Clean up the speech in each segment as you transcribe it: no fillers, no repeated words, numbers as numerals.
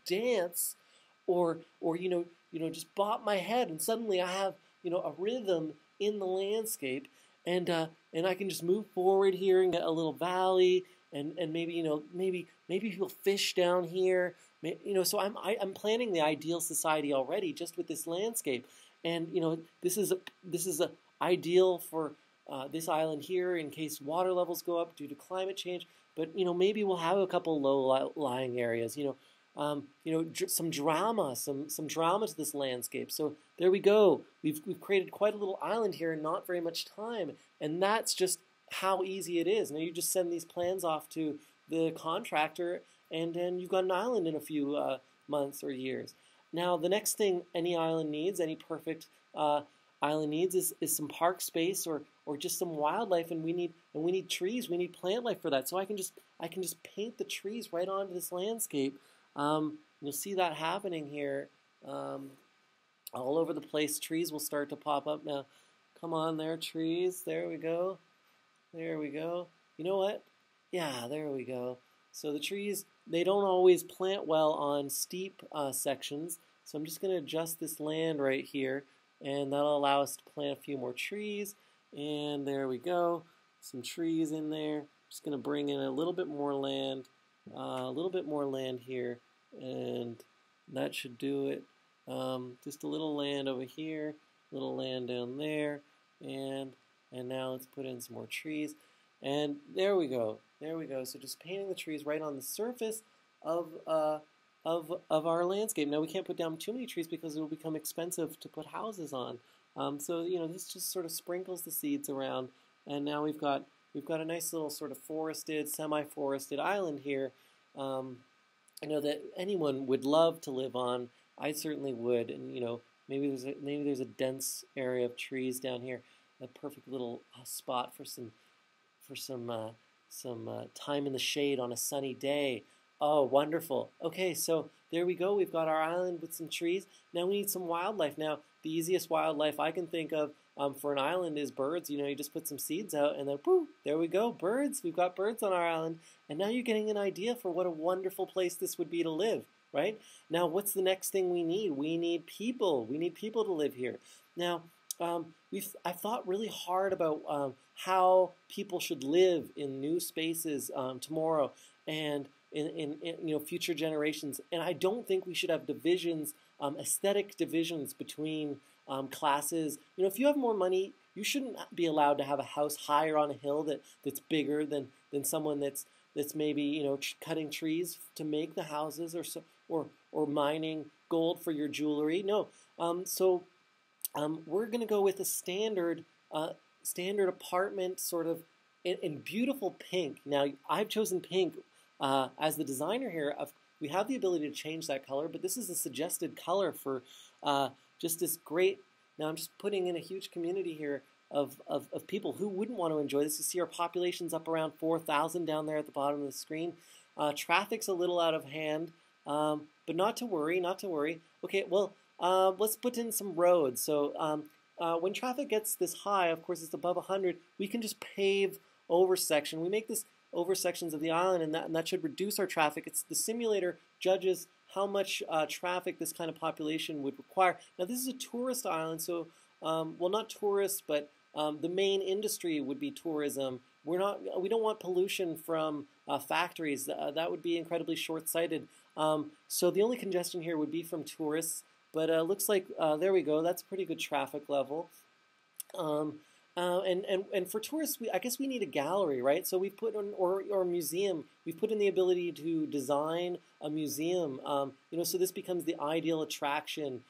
dance, or just bop my head, and suddenly I have a rhythm in the landscape, and I can just move forward here and get a little valley, and maybe maybe people fish down here. So I'm planning the ideal society already just with this landscape, and this is a ideal for this island here in case water levels go up due to climate change. But maybe we'll have a couple low-lying areas. Some drama, some drama to this landscape. So there we go. We've created quite a little island here in not very much time, and that's just how easy it is. Now you just send these plans off to the contractor, and then you've got an island in a few months or years. Now the next thing any island needs, any perfect island needs, is some park space or just some wildlife, and we need trees. We need plant life for that. So I can just paint the trees right onto this landscape. You'll see that happening here all over the place. Trees will start to pop up now. Come on there, trees. There we go. There we go. You know what? Yeah, there we go. So the trees, they don't always plant well on steep sections. So I'm just going to adjust this land right here, and that'll allow us to plant a few more trees. And there we go. Some trees in there. Just going to bring in a little bit more land. A little bit more land here, and that should do it. Just a little land over here, little land down there, and now let's put in some more trees. And there we go. There we go. So just painting the trees right on the surface of our landscape. Now we can't put down too many trees because it will become expensive to put houses on. So this just sort of sprinkles the seeds around, and now we've got a nice little sort of forested, semi-forested island here. I know that anyone would love to live on. I certainly would, and maybe there's a dense area of trees down here, a perfect little spot for some time in the shade on a sunny day. Oh, wonderful. Okay, so there we go. We've got our island with some trees. Now we need some wildlife. Now, the easiest wildlife I can think of for an island is birds. You just put some seeds out, and then, poof, there we go, birds. We've got birds on our island. And now you're getting an idea for what a wonderful place this would be to live, right? Now, what's the next thing we need? We need people. We need people to live here. Now, I've thought really hard about how people should live in new spaces tomorrow and in future generations. And I don't think we should have divisions, aesthetic divisions between classes. If you have more money, you shouldn't be allowed to have a house higher on a hill that's bigger than someone that's maybe cutting trees to make the houses, or mining gold for your jewelry. No, so we're going to go with a standard apartment, sort of in beautiful pink. Now I've chosen pink as the designer here. We have the ability to change that color, but this is a suggested color for just this great. Now I'm just putting in a huge community here of people who wouldn't want to enjoy this. You see our population's up around 4,000 down there at the bottom of the screen. Traffic's a little out of hand, but not to worry, not to worry. Okay, well, let's put in some roads. So when traffic gets this high, of course it's above 100, we can just pave over section. We make this over sections of the island, and that should reduce our traffic. It's the simulator judges how much traffic this kind of population would require. Now this is a tourist island, so well, not tourists, but the main industry would be tourism. We don't want pollution from factories. That would be incredibly short-sighted. So the only congestion here would be from tourists. But looks like there we go. That's a pretty good traffic level. And for tourists, I guess we need a gallery, right? So we've put in, or a museum. We've put in the ability to design a museum. So this becomes the ideal attraction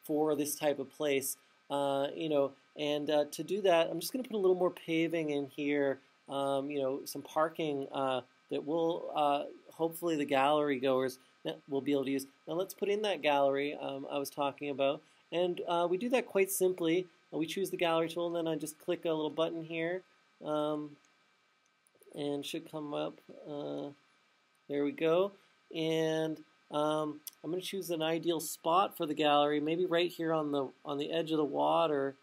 for this type of place. And to do that, I'm just going to put a little more paving in here. Some parking that will hopefully the gallery goers will be able to use. Now let's put in that gallery I was talking about, and we do that quite simply. We choose the gallery tool, and then I just click a little button here, and should come up. There we go. And I'm going to choose an ideal spot for the gallery, maybe right here on the edge of the water,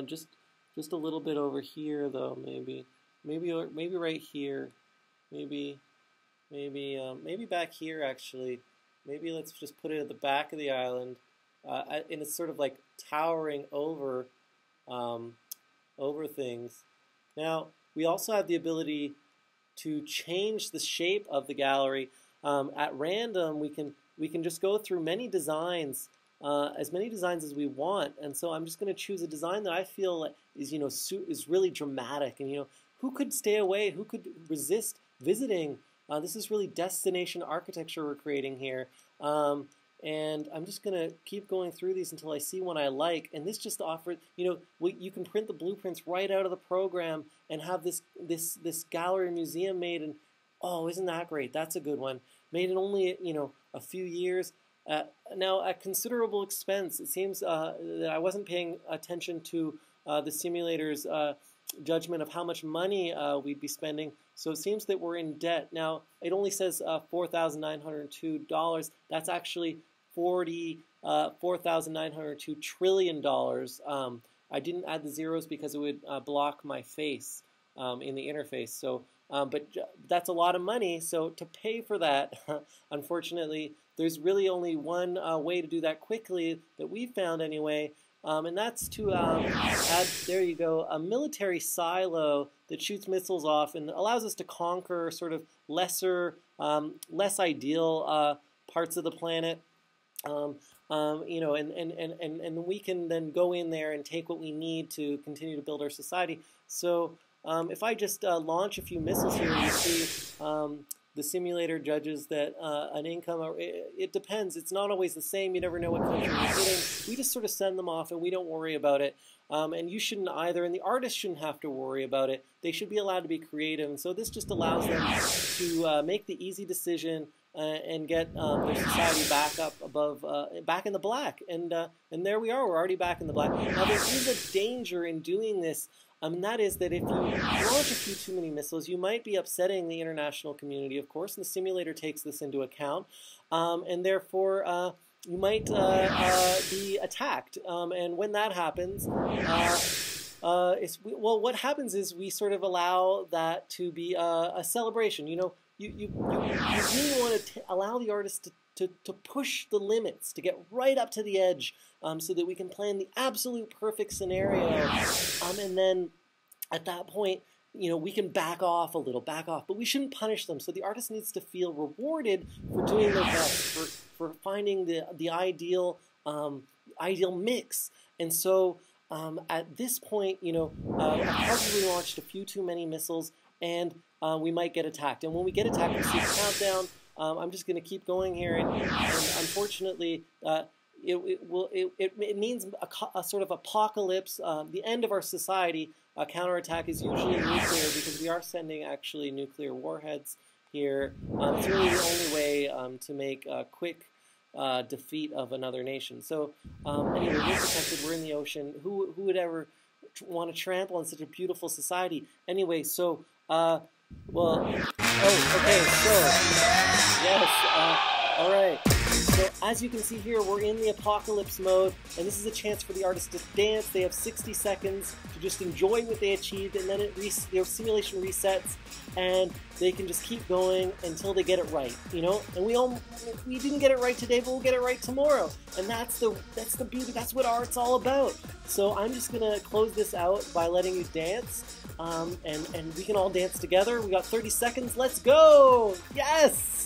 just a little bit over here though, maybe right here, maybe back here actually. maybe let's just put it at the back of the island, and it's sort of like towering over over things. Now, we also have the ability to change the shape of the gallery. At random, we can just go through many designs, as many designs as we want. And so I'm just going to choose a design that I feel is is really dramatic. And who could stay away? Who could resist visiting? This is really destination architecture we're creating here. And I'm just going to keep going through these until I see one I like. And this just offers, you can print the blueprints right out of the program and have this gallery museum made. And oh, isn't that great? That's a good one. Made in only a few years. Now, at considerable expense. It seems that I wasn't paying attention to the simulator's judgment of how much money we'd be spending. So it seems that we're in debt. Now, it only says $4,902. That's actually $4,902 trillion. I didn't add the zeros because it would block my face in the interface. So, but that's a lot of money. So to pay for that, unfortunately, there's really only one way to do that quickly that we found anyway. And that's to add, there you go, a military silo that shoots missiles off and allows us to conquer sort of lesser, less ideal parts of the planet. And we can then go in there and take what we need to continue to build our society. So if I just launch a few missiles here, you see the simulator judges that an income, it depends. It's not always the same. You never know what country you're hitting. We just sort of send them off and we don't worry about it. And you shouldn't either, and the artists shouldn't have to worry about it. They should be allowed to be creative. And so this just allows them to make the easy decision and get their society back up above, back in the black. And there we are. We're already back in the black. Now, there is a danger in doing this. And that is that if you launch a few too many missiles, you might be upsetting the international community, of course, and the simulator takes this into account. And therefore, you might be attacked. And when that happens, what happens is we sort of allow that to be a celebration. You really want to allow the artist to push the limits, to get right up to the edge, so that we can plan the absolute perfect scenario. And then at that point, we can back off a little, but we shouldn't punish them. So the artist needs to feel rewarded for doing their best, for finding the ideal mix. And so at this point, I probably launched a few too many missiles, and we might get attacked. And when we get attacked, we see the countdown. I'm just going to keep going here, and unfortunately, it means a sort of apocalypse, the end of our society. A counterattack is usually nuclear because we are sending actually nuclear warheads here. It's really the only way to make a quick defeat of another nation. So anyway, we're protected. We're in the ocean. Who would ever want to trample on such a beautiful society? Anyway, so okay, so yes, all right. So as you can see here, we're in the apocalypse mode, and this is a chance for the artists to dance. They have 60 seconds to just enjoy what they achieved, and then their simulation resets, and they can just keep going until they get it right, And we didn't get it right today, but we'll get it right tomorrow, and that's the beauty. That's what art's all about. So I'm just gonna close this out by letting you dance, and we can all dance together. We got 30 seconds. Let's go! Yes!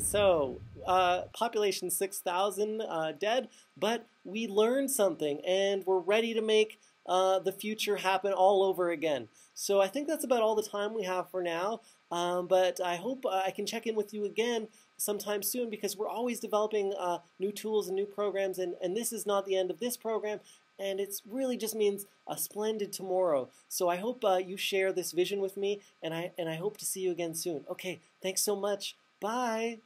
So, population 6,000 dead, but we learned something, and we're ready to make the future happen all over again. So I think that's about all the time we have for now, but I hope I can check in with you again sometime soon, because we're always developing new tools and new programs, and this is not the end of this program, and it really just means a splendid tomorrow. So I hope you share this vision with me, and I hope to see you again soon. Okay, thanks so much. Bye.